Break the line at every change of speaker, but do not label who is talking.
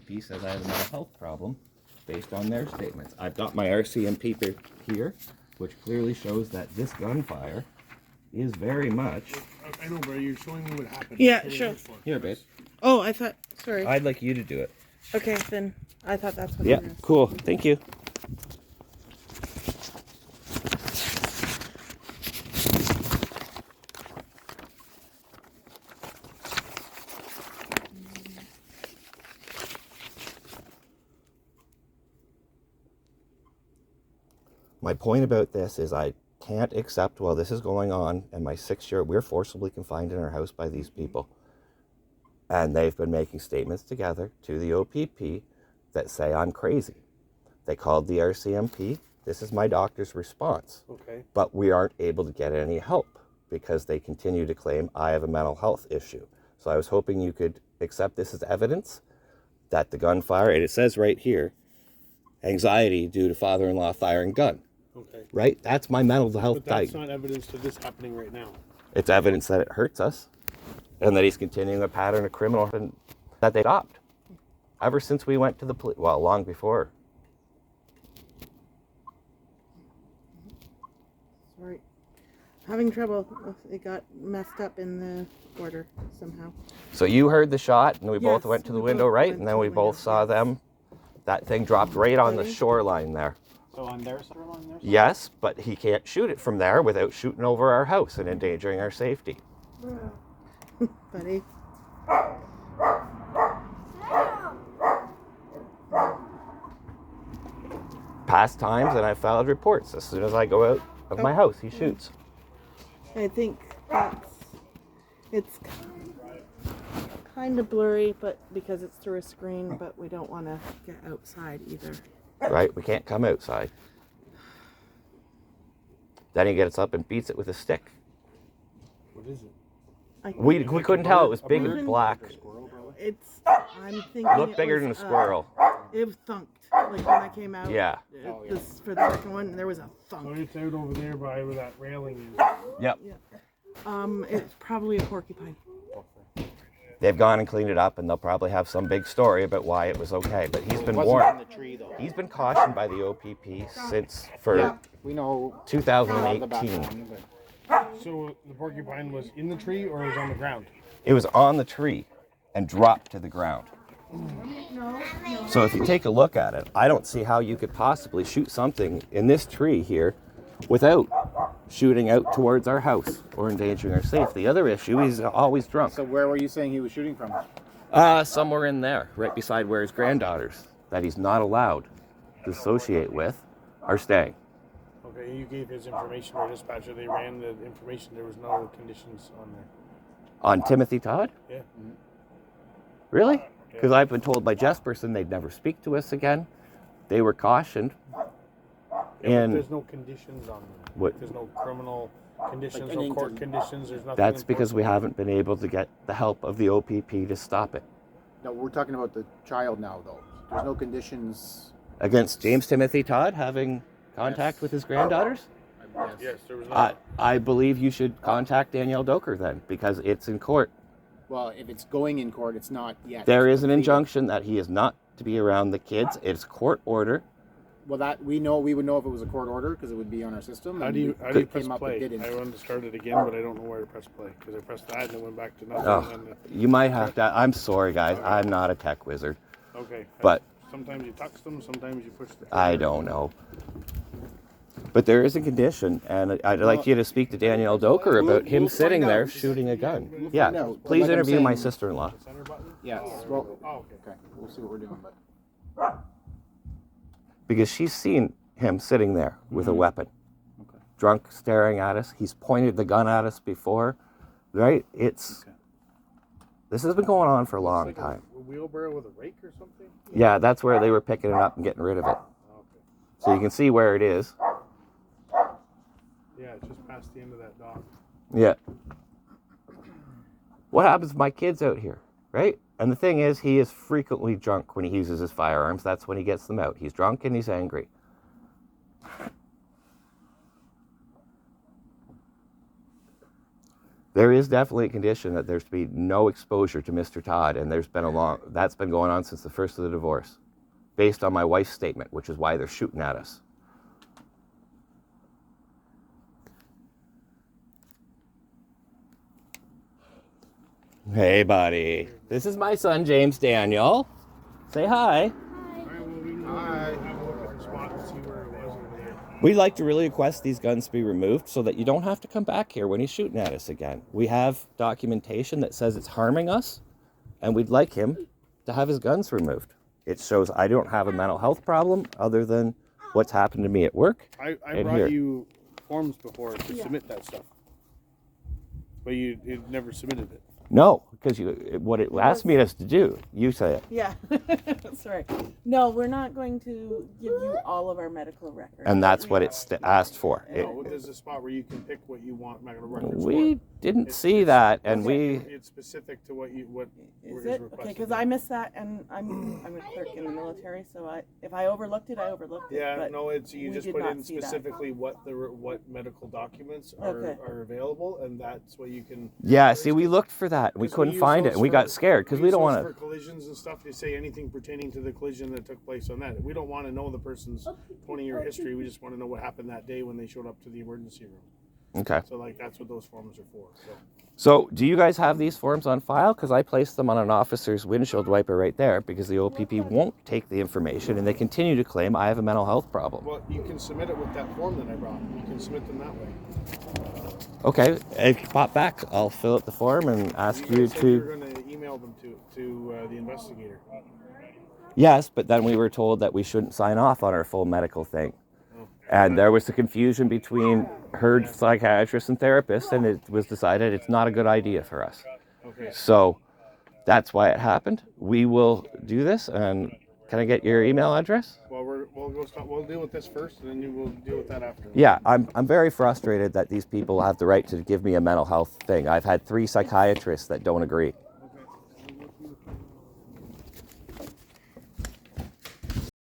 OPP says I have a mental health problem based on their statements. I've got my RCMP here, which clearly shows that this gunfire is very much...
I know, but you're showing me what happened.
Yeah, sure.
Here, babe.
Oh, I thought, sorry.
I'd like you to do it.
Okay, then I thought that's what
Yeah,
you were
cool. Thank you. My point about this is I can't accept while this is going on, and my 6-year, we're forcibly confined in our house by these people. And they've been making statements together to the OPP that say I'm crazy. They called the RCMP. This is my doctor's response.
Okay.
But we aren't able to get any help because they continue to claim I have a mental health issue. So I was hoping you could accept this as evidence that the gunfire, and it says right here, anxiety due to father-in-law firing gun.
Okay.
Right? That's my mental health
But that's
diagnosis.
not evidence to this happening right now.
It's evidence that it hurts us and that he's continuing a pattern of criminal and that they stopped. Ever since we went to the police, well, long before.
Sorry. Having trouble. It got messed up in the border somehow.
So you heard the shot and we both
Yes,
went to the
we
window,
both
right?
went
And
to
then we
the
both
window,
saw
yes.
them. That thing dropped right on the
Ready?
shoreline there.
So on their side? On their side?
Yes, but he can't shoot it from there without shooting over our house and endangering our safety.
Buddy.
Past times, and I filed reports. As soon as I go out of my house, he shoots.
I think it's kind of blurry, but because it's through a screen, but we don't want to get outside either.
Right? We can't come outside. Then he gets up and beats it with a stick.
What is it?
We couldn't tell. It was big
bird?
and black.
It's, I'm thinking
Looked
it
bigger
was,
than a squirrel.
It was thunked. Like when I came out.
Yeah.
This, for the second one, there was a
So
thunk.
it's out over there by where that railing is.
Yep.
It's probably a porcupine.
They've gone and cleaned it up, and they'll probably have some big story about why it was okay. But he's been
Wasn't
warned.
in the tree though.
He's been cautioned by the OPP since for
We know the
2018.
background,
So the porcupine was in the tree or it was on the ground?
It was on the tree and dropped to the ground. So if you take a look at it, I don't see how you could possibly shoot something in this tree here without shooting out towards our house or endangering our safety. The other issue, he's always drunk.
So where were you saying he was shooting from?
Somewhere in there, right beside where his granddaughters, that he's not allowed to associate with, are staying.
Okay, you gave his information to dispatcher. They ran the information. There was no conditions on there.
On Timothy Todd?
Yeah.
Really? Because I've been told by Jesperson they'd never speak to us again. They were cautioned.
Yeah,
And
but there's no conditions on there.
What?
There's no criminal conditions,
Like
no court
anything.
conditions. There's nothing.
that's because we
enforceable.
haven't been able to get the help of the OPP to stop it.
No, we're talking about the child now though. There's no conditions.
Against James Timothy Todd having contact
Yes.
with his granddaughters?
Yes, there was no.
I believe you should contact Danielle Doker then, because it's in court.
Well, if it's going in court, it's not yet.
There
It's
is an
completed.
injunction that he is not to be around the kids. It's court order.
Well, that we would know if it was a court order because it would be on our system.
How
and
do you
we
press
came up
play?
and didn't.
I wanted to start it again, but I don't know where to press play because I pressed that and it went back to nothing.
Oh,
And then
you might have to. I'm sorry, guys. I'm not a tech wizard.
okay.
But
sometimes you text them, sometimes you push the.
I don't know. But there is a condition, and I'd like you to speak to Danielle Doker about him
we'll
sitting
find
there
out.
shooting a gun.
We'll
Yeah,
find out.
please
Like I'm
interview my
saying-
sister-in-law.
Center button?
Yes. Well,
Oh, okay.
okay. We'll see what we're doing, but
Because she's seen him sitting there with a weapon,
okay.
drunk, staring at us. He's pointed the gun at us before, right? It's
Okay.
this has been going on for a long
It's like
time.
A wheelbarrow with a rake or something?
Yeah, that's where they were picking it up and getting rid of it.
Oh, okay.
So you can see where it is.
Yeah, it's just past the end of that dock.
Yeah. What happens to my kids out here, right? And the thing is, he is frequently drunk when he uses his firearms. That's when he gets them out. He's drunk and he's angry. There is definitely a condition that there's to be no exposure to Mr. Todd, and that's been going on since the first of the divorce, based on my wife's statement, which is why they're shooting at us. Hey, buddy. This is my son, James Daniel. Say hi.
Alright, well, we can have a look at the spot and see where it was over there.
We'd like to really request these guns be removed so that you don't have to come back here when he's shooting at us again. We have documentation that says it's harming us, and we'd like him to have his guns removed. It shows I don't have a mental health problem other than what's happened to me at work.
I
And
brought
here.
you forms before to submit that stuff. But you never submitted it.
No, because what it asked me us to do, you say it.
Yeah. Sorry. No, we're not going to give you all of our medical records.
And that's what it's asked for.
No, there's a spot where you can pick what you want medical records
We
for.
didn't see that, and
It's specific to what
Is
requested.
it? Okay, because I missed that, and I'm a clerk in the military, so if I overlooked it, I overlooked it.
Yeah,
but
no, it's you
we
just
did
put
not
in
see that.
specifically what medical documents
Okay.
are available, and that's what you can.
Yeah, see, we looked for that. We
Because
couldn't
use
find it,
those
and we
for-
got scared because we
use
don't
those
want
for
to.
collisions and stuff to say anything pertaining to the collision that took place on that. We don't want to know the person's 20-year history. We just want to know what happened that day when they showed up to the emergency room.
Okay.
So like that's what those forms are for.
So, do you guys have these forms on file? Because I placed them on an officer's windshield wiper right there because the OPP won't take the information and they continue to claim I have a mental health problem.
Well, you can submit it with that form that I brought. You can submit them that way.
Okay, if you pop back, I'll fill out the form and ask you
guys said you were
to.
going to email them to the investigator.
Yes, but then we were told that we shouldn't sign off on our full medical thing. And there was a confusion between her psychiatrist and therapist, and it was decided it's not a good idea for us.
Okay.
So that's why it happened. We will do this, and can I get your email address?
Well, we'll deal with this first, and then we'll deal with that after.
Yeah, I'm very frustrated that these people have the right to give me a mental health thing. I've had 3 psychiatrists that don't agree.